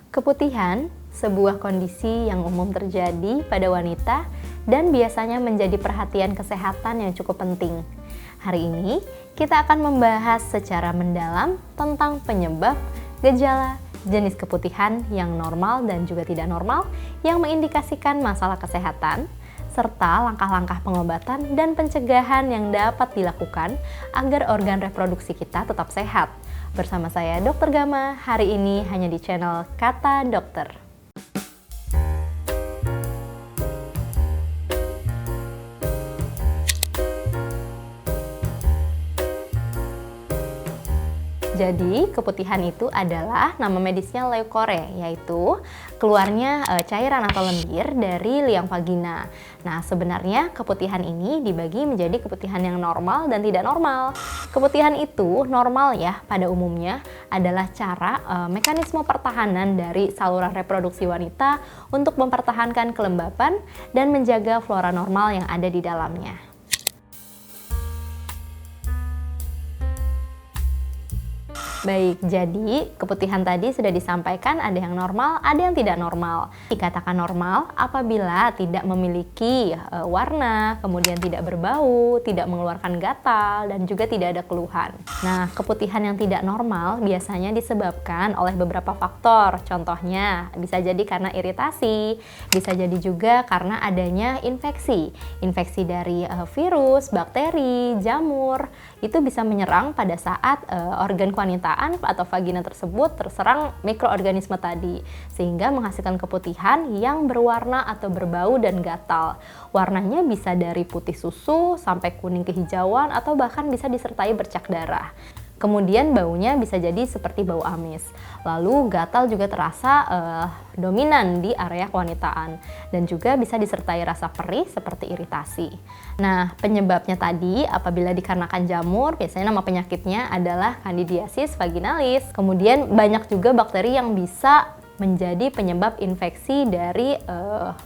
Keputihan, sebuah kondisi yang umum terjadi pada wanita dan biasanya menjadi perhatian kesehatan yang cukup penting. Hari ini, kita akan membahas secara mendalam tentang penyebab, gejala, jenis keputihan yang normal dan juga tidak normal yang mengindikasikan masalah kesehatan, serta langkah-langkah pengobatan dan pencegahan yang dapat dilakukan agar organ reproduksi kita tetap sehat. Bersama saya Dr. Gama, hari ini hanya di channel Kata Dokter. Jadi, keputihan itu adalah nama medisnya leukore, yaitu keluarnya cairan atau lendir dari liang vagina. Nah, sebenarnya keputihan ini dibagi menjadi keputihan yang normal dan tidak normal. Keputihan itu normal ya, pada umumnya adalah cara mekanisme pertahanan dari saluran reproduksi wanita untuk mempertahankan kelembapan dan menjaga flora normal yang ada di dalamnya. Baik, jadi keputihan tadi sudah disampaikan ada yang normal, ada yang tidak normal. Dikatakan normal apabila tidak memiliki warna, kemudian tidak berbau, tidak mengeluarkan gatal, dan juga tidak ada keluhan. Nah, keputihan yang tidak normal biasanya disebabkan oleh beberapa faktor. Contohnya, bisa jadi karena iritasi, bisa jadi juga karena adanya infeksi. Infeksi dari virus, bakteri, jamur, itu bisa menyerang pada saat organ kewanita atau vagina tersebut terserang mikroorganisme tadi, sehingga menghasilkan keputihan yang berwarna atau berbau dan gatal. Warnanya bisa dari putih susu sampai kuning kehijauan atau bahkan bisa disertai bercak darah. Kemudian baunya bisa jadi seperti bau amis. Lalu gatal juga terasa dominan di area kewanitaan dan juga bisa disertai rasa perih seperti iritasi. Nah, penyebabnya tadi apabila dikarenakan jamur, biasanya nama penyakitnya adalah Candidiasis vaginalis. Kemudian banyak juga bakteri yang bisa menjadi penyebab infeksi dari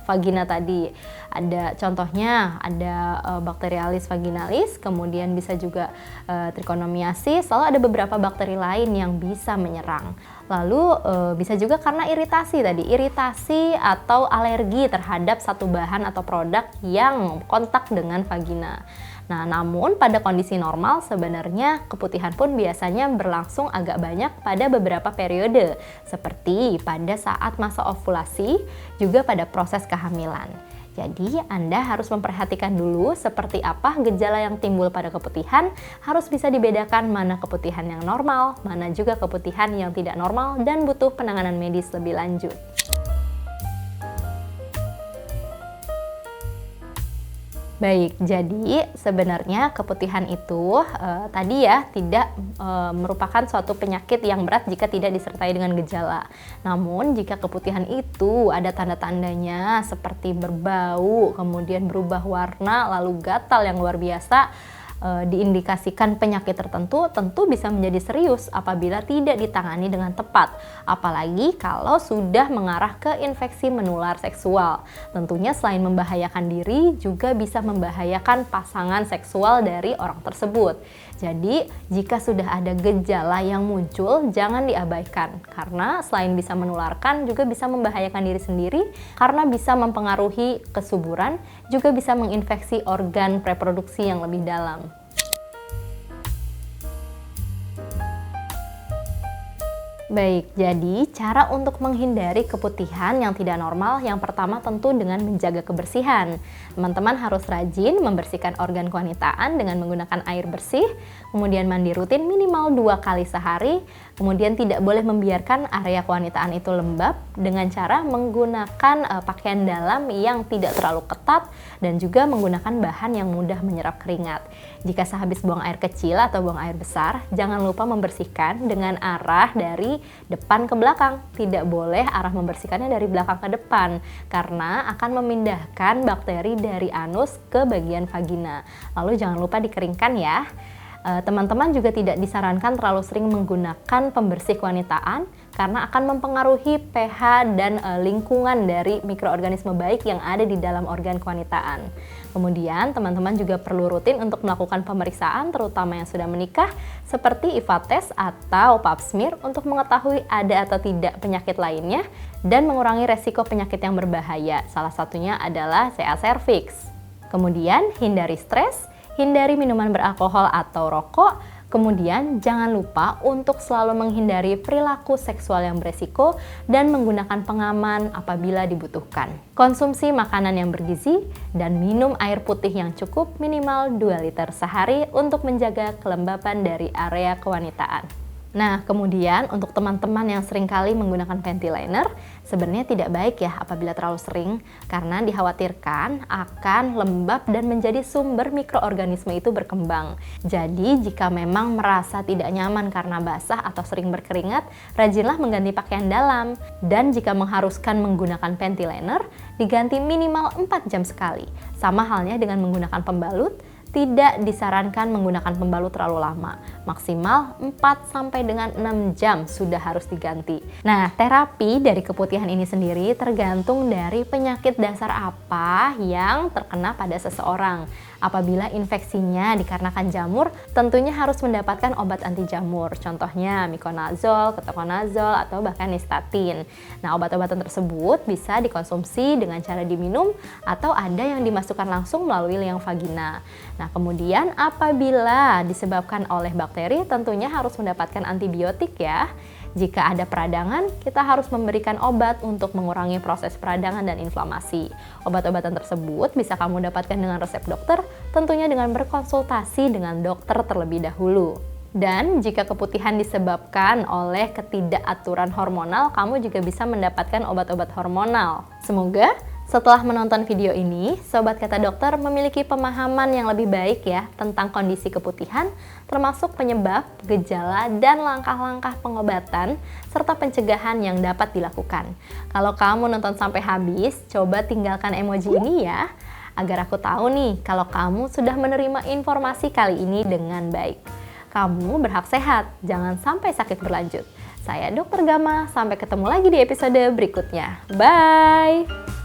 vagina tadi. Ada contohnya ada Bacterialis vaginalis, kemudian bisa juga Trichonomiasis, lalu ada beberapa bakteri lain yang bisa menyerang. Lalu bisa juga karena iritasi tadi, iritasi atau alergi terhadap satu bahan atau produk yang kontak dengan vagina. Nah, namun pada kondisi normal sebenarnya keputihan pun biasanya berlangsung agak banyak pada beberapa periode, seperti pada saat masa ovulasi, juga pada proses kehamilan. Jadi, Anda harus memperhatikan dulu seperti apa gejala yang timbul pada keputihan, harus bisa dibedakan mana keputihan yang normal, mana juga keputihan yang tidak normal dan butuh penanganan medis lebih lanjut. Baik, jadi sebenarnya keputihan itu tadi ya tidak merupakan suatu penyakit yang berat jika tidak disertai dengan gejala. Namun jika keputihan itu ada tanda-tandanya seperti berbau, kemudian berubah warna, lalu gatal yang luar biasa, diindikasikan penyakit tertentu, tentu bisa menjadi serius apabila tidak ditangani dengan tepat, apalagi kalau sudah mengarah ke infeksi menular seksual. Tentunya selain membahayakan diri, juga bisa membahayakan pasangan seksual dari orang tersebut. Jadi, jika sudah ada gejala yang muncul, jangan diabaikan, karena selain bisa menularkan, juga bisa membahayakan diri sendiri, karena bisa mempengaruhi kesuburan, juga bisa menginfeksi organ reproduksi yang lebih dalam. Baik, jadi cara untuk menghindari keputihan yang tidak normal yang pertama tentu dengan menjaga kebersihan. Teman-teman harus rajin membersihkan organ kewanitaan dengan menggunakan air bersih, kemudian mandi rutin minimal 2 kali sehari, kemudian tidak boleh membiarkan area kewanitaan itu lembab dengan cara menggunakan pakaian dalam yang tidak terlalu ketat dan juga menggunakan bahan yang mudah menyerap keringat. Jika sehabis buang air kecil atau buang air besar, jangan lupa membersihkan dengan arah dari depan ke belakang. Tidak boleh arah membersihkannya dari belakang ke depan, karena akan memindahkan bakteri dari anus ke bagian vagina. Lalu jangan lupa dikeringkan ya. Teman-teman juga tidak disarankan terlalu sering menggunakan pembersih kewanitaan karena akan mempengaruhi pH dan lingkungan dari mikroorganisme baik yang ada di dalam organ kewanitaan. Kemudian teman-teman juga perlu rutin untuk melakukan pemeriksaan terutama yang sudah menikah seperti IVA test atau pap smear untuk mengetahui ada atau tidak penyakit lainnya dan mengurangi resiko penyakit yang berbahaya. Salah satunya adalah CA cervix. Kemudian hindari stres, hindari minuman beralkohol atau rokok. Kemudian jangan lupa untuk selalu menghindari perilaku seksual yang beresiko dan menggunakan pengaman apabila dibutuhkan. Konsumsi makanan yang bergizi dan minum air putih yang cukup minimal 2 liter sehari untuk menjaga kelembapan dari area kewanitaan. Nah, kemudian untuk teman-teman yang seringkali menggunakan panty liner, sebenarnya tidak baik ya apabila terlalu sering karena dikhawatirkan akan lembab dan menjadi sumber mikroorganisme itu berkembang. Jadi, jika memang merasa tidak nyaman karena basah atau sering berkeringat, rajinlah mengganti pakaian dalam. Dan jika mengharuskan menggunakan panty liner, diganti minimal 4 jam sekali. Sama halnya dengan menggunakan pembalut, tidak disarankan menggunakan pembalut terlalu lama, maksimal 4 sampai dengan 6 jam sudah harus diganti. Nah, terapi dari keputihan ini sendiri tergantung dari penyakit dasar apa yang terkena pada seseorang. Apabila infeksinya dikarenakan jamur, tentunya harus mendapatkan obat anti jamur, contohnya miconazol, ketoconazol, atau bahkan nystatin. Nah, obat-obatan tersebut bisa dikonsumsi dengan cara diminum atau ada yang dimasukkan langsung melalui liang vagina. Nah, kemudian apabila disebabkan oleh bakteri, tentunya harus mendapatkan antibiotik ya. Jika ada peradangan, kita harus memberikan obat untuk mengurangi proses peradangan dan inflamasi. Obat-obatan tersebut bisa kamu dapatkan dengan resep dokter, tentunya dengan berkonsultasi dengan dokter terlebih dahulu. Dan jika keputihan disebabkan oleh ketidakaturan hormonal, kamu juga bisa mendapatkan obat-obat hormonal. Semoga setelah menonton video ini, Sobat Kata Dokter memiliki pemahaman yang lebih baik ya tentang kondisi keputihan, termasuk penyebab, gejala, dan langkah-langkah pengobatan, serta pencegahan yang dapat dilakukan. Kalau kamu nonton sampai habis, coba tinggalkan emoji ini ya, agar aku tahu nih kalau kamu sudah menerima informasi kali ini dengan baik. Kamu berhak sehat, jangan sampai sakit berlanjut. Saya Dr. Gama, sampai ketemu lagi di episode berikutnya. Bye!